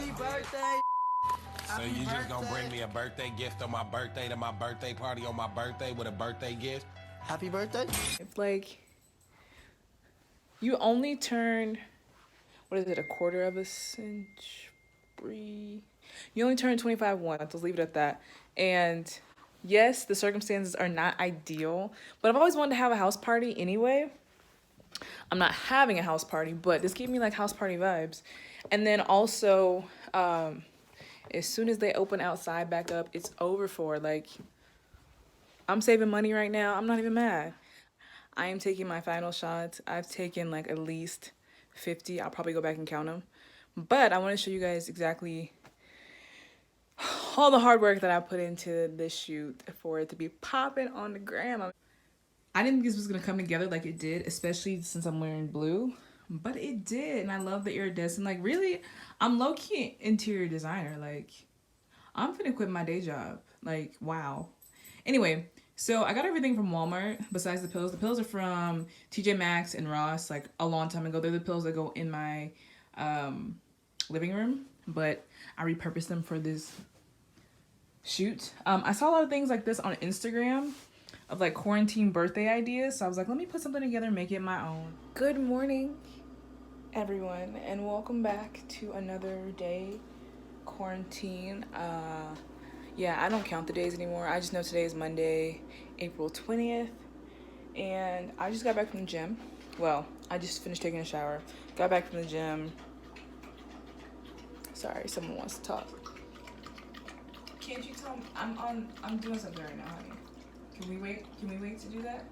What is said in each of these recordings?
Happy birthday. So you just gonna bring me a birthday gift on my birthday to my birthday party on my birthday with a birthday gift? Happy birthday. It's like you only turn, what is it, a quarter of a century? You only turn 25 once. Let's leave it at that. And yes, the circumstances are not ideal, but I've always wanted to have a house party anyway. I'm not having a house party, but this gave me like house party vibes. And then also, as soon as they open outside back up, it's over for. Like, I'm saving money right now. I'm not even mad. I am taking my final shots. I've taken like at least 50. I'll probably go back and count them. But I want to show you guys exactly all the hard work that I put into this shoot for it to be popping on the gram. I didn't think this was going to come together like it did, especially since I'm wearing blue. But it did, and I love the iridescent. Like, really, I'm low-key interior designer. Like, I'm finna quit my day job. Like, wow. Anyway, so I got everything from Walmart besides the pills. The pills are from TJ Maxx and Ross, like, a long time ago. They're the pills that go in my living room, but I repurposed them for this shoot. I saw a lot of things like this on Instagram of like quarantine birthday ideas, so I was like, let me put something together and make it my own. Good morning, everyone, and welcome back to another day quarantine. Yeah, I don't count the days anymore. I just know today is Monday, April 20th, and I just got back from the gym. Well, I just finished taking a shower, got back from the gym. Sorry, someone wants to talk. Can't you tell me? I'm doing something right now, honey. Can we wait to do that?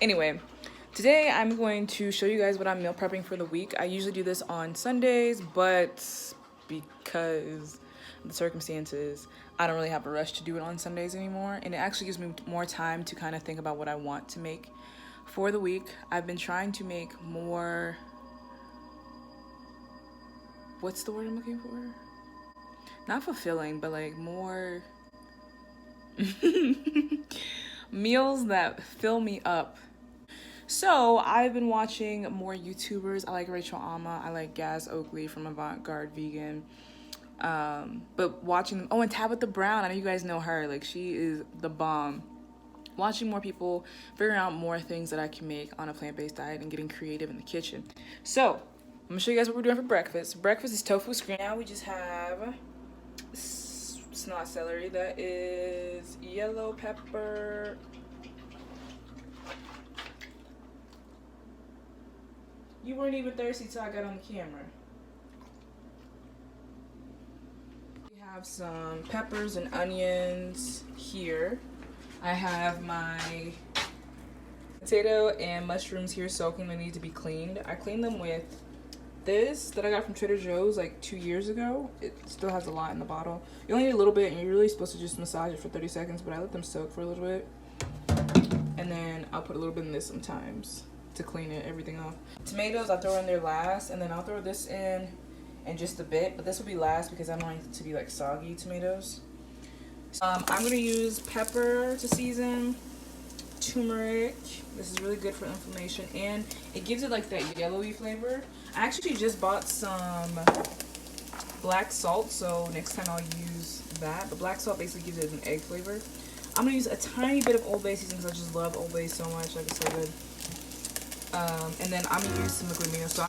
Anyway, today I'm going to show you guys what I'm meal prepping for the week. I usually do this on Sundays, but because of the circumstances, I don't really have a rush to do it on Sundays anymore. And it actually gives me more time to kind of think about what I want to make for the week. I've been trying to make more, what's the word I'm looking for? Not fulfilling, but like more meals that fill me up. So I've been watching more YouTubers. I like Rachel Alma. I like Gaz Oakley from Avant Garde Vegan. But watching, oh, and Tabitha Brown. I know you guys know her. Like, she is the bomb. Watching more people, figuring out more things that I can make on a plant-based diet and getting creative in the kitchen. So I'm gonna show you guys what we're doing for breakfast. Breakfast is tofu screen. Now we just have snot celery. That is yellow pepper. You weren't even thirsty till I got on the camera. We have some peppers and onions here. I have my potato and mushrooms here soaking. They need to be cleaned. I cleaned them with this that I got from Trader Joe's like 2 years ago. It still has a lot in the bottle. You only need a little bit, and you're really supposed to just massage it for 30 seconds, but I let them soak for a little bit. And then I'll put a little bit in this sometimes to clean everything off. Tomatoes I'll throw in there last, and then I'll throw this in just a bit, but this will be last because I don't want it to be like soggy tomatoes. I'm gonna use pepper to season, turmeric. This is really good for inflammation, and it gives it like that yellowy flavor. I actually just bought some black salt, so next time I'll use that. But black salt basically gives it an egg flavor. I'm gonna use a tiny bit of Old Bay seasoning because I just love Old Bay so much. Like, it's so good. And then I'm gonna use some liquid amino sauce.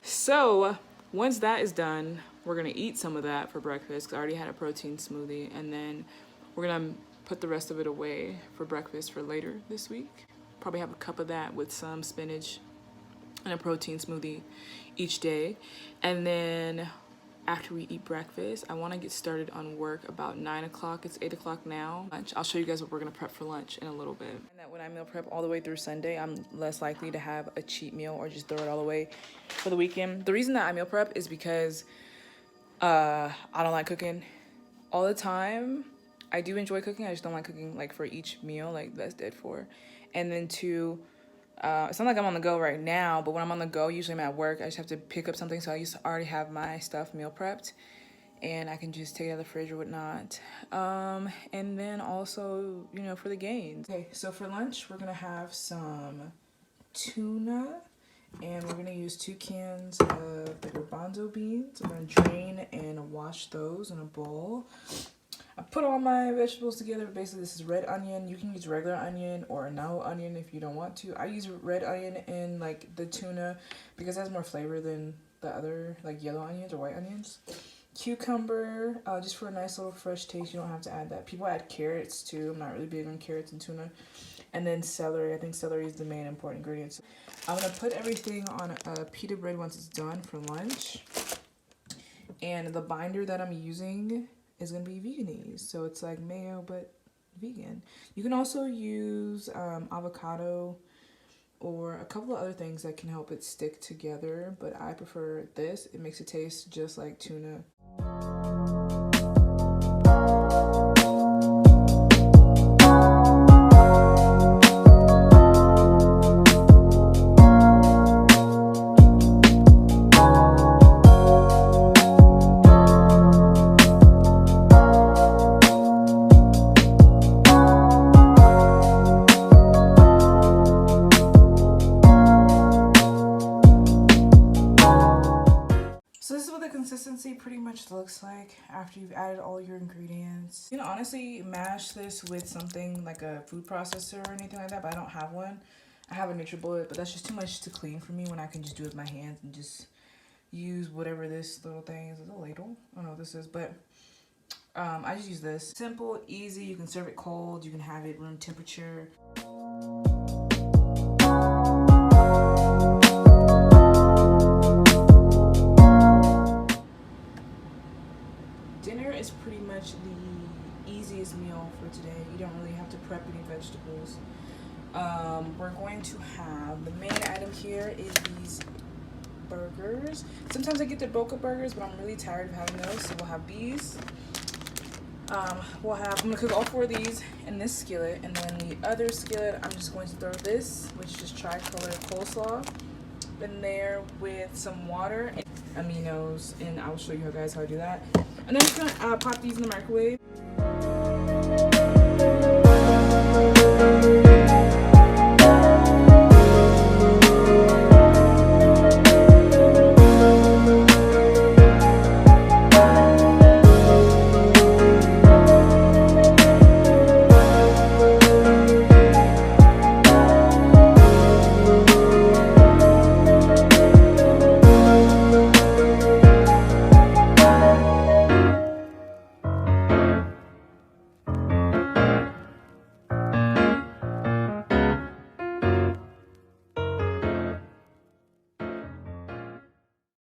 So once that is done, we're gonna eat some of that for breakfast because I already had a protein smoothie, and then we're gonna put the rest of it away for breakfast for later this week. Probably have a cup of that with some spinach and a protein smoothie each day. And then after we eat breakfast. I want to get started on work about 9 o'clock. It's 8 o'clock now. I'll show you guys what we're going to prep for lunch in a little bit. And that when I meal prep all the way through Sunday, I'm less likely to have a cheat meal or just throw it all away for the weekend. The reason that I meal prep is because I don't like cooking all the time. I do enjoy cooking. I just don't like cooking like for each meal. Like that's dead for. And then two, it's not like I'm on the go right now, but when I'm on the go, usually I'm at work. I just have to pick up something, so I used to already have my stuff meal prepped, and I can just take it out of the fridge or whatnot. And then also, you know, for the gains. Okay, so for lunch, we're gonna have some tuna, and we're gonna use 2 cans of the garbanzo beans. I'm gonna drain and wash those in a bowl. I put all my vegetables together. Basically, this is red onion. You can use regular onion or no onion if you don't want to. I use red onion in like the tuna because it has more flavor than the other like yellow onions or white onions. Cucumber, just for a nice little fresh taste. You don't have to add that. People add carrots too. I'm not really big on carrots and tuna. And then celery. I think celery is the main important ingredient. I'm going to put everything on a pita bread once it's done for lunch. And the binder that I'm using is going to be Veganese. So it's like mayo, but vegan. You can also use avocado or a couple of other things that can help it stick together. But I prefer this. It makes it taste just like tuna. So this is what the consistency pretty much looks like after you've added all your ingredients. You can honestly mash this with something like a food processor or anything like that, but I don't have one. I have a NutriBullet, but that's just too much to clean for me when I can just do it with my hands and just use whatever this little thing is. Is it a ladle? I don't know what this is, but I just use this. Simple, easy. You can serve it cold. You can have it room temperature. Dinner is pretty much the easiest meal for today. You don't really have to prep any vegetables. We're going to have, the main item here is these burgers. Sometimes I get the Boca burgers, but I'm really tired of having those, so we'll have these. I'm gonna cook all 4 of these in this skillet, and then the other skillet, I'm just going to throw this, which is tricolor coleslaw, in there with some water and aminos, and I'll show you guys how I do that. And then I'm just gonna pop these in the microwave.